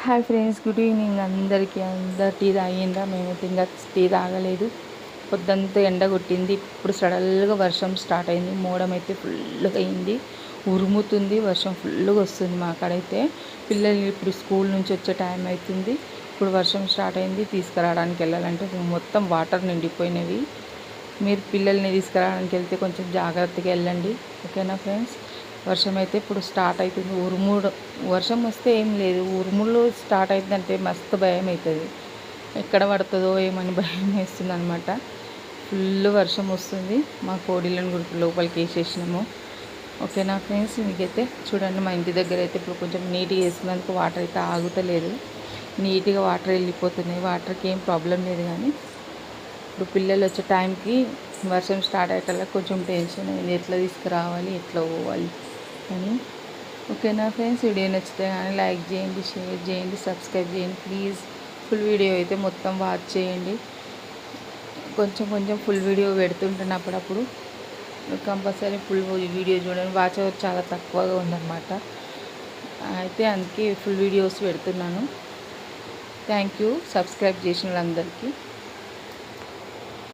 Hi friends, good evening అందరికీ. అందరు tea తాగిండ్రా? మేమైతే ఇంకా టీ తాగలేదు. పొద్దంతా ఎండ కొట్టింది. ఇప్పుడు సడన్గా వర్షం స్టార్ట్ అయింది. మోడం అయితే ఫుల్గా అయింది, ఉరుముతుంది. వర్షం ఫుల్గా వస్తుంది మా కాడైతే. పిల్లలు ఇప్పుడు స్కూల్ నుంచి వచ్చే టైం అవుతుంది. ఇప్పుడు వర్షం స్టార్ట్ అయింది. తీసుకురావడానికి వెళ్ళాలంటే మొత్తం వాటర్ నిండిపోయినవి. మీరు పిల్లల్ని తీసుకురావడానికి వెళ్తే కొంచెం జాగ్రత్తగా వెళ్ళండి, ఓకేనా ఫ్రెండ్స్. వర్షం అయితే ఇప్పుడు స్టార్ట్ అవుతుంది. ఉరుముడు వర్షం వస్తే ఏం లేదు, ఉరుములు స్టార్ట్ అవుతుందంటే మస్తు భయం అవుతుంది. ఎక్కడ పడుతుందో ఏమని భయం వేస్తుంది అనమాట. ఫుల్ వర్షం వస్తుంది. మా కోడిలను కూడా లోపలికి వేసేసినాము, ఓకేనా ఫ్రెండ్స్. మీకైతే చూడండి, మా ఇంటి దగ్గర అయితే ఇప్పుడు కొంచెం నీట్గా వేసుకున్నందుకు వాటర్ అయితే ఆగుతలేదు. నీట్గా వాటర్ వెళ్ళిపోతున్నాయి. వాటర్కి ఏం ప్రాబ్లం లేదు, కానీ ఇప్పుడు పిల్లలు వచ్చే టైంకి వర్షం స్టార్ట్ అయ్యేటల్లా కొంచెం టెన్షన్ అయింది. ఎట్లా తీసుకురావాలి, ఎట్లా పోవాలి అని. ఓకేనా ఫ్రెండ్స్, వీడియో నచ్చితే కానీ లైక్ చేయండి, షేర్ చేయండి, సబ్స్క్రైబ్ చేయండి ప్లీజ్. ఫుల్ వీడియో అయితే మొత్తం వాచ్ చేయండి. కొంచెం కొంచెం ఫుల్ వీడియో పెడుతుంటాను అప్పుడప్పుడు. కంపల్సరీ ఫుల్ వీడియో చూడండి. వాచ్ అవర్ చాలా తక్కువగా ఉందన్నమాట. అయితే అందుకే ఫుల్ వీడియోస్ పెడుతున్నాను. థ్యాంక్ యూ సబ్స్క్రైబ్ చేసిన వాళ్ళందరికీ.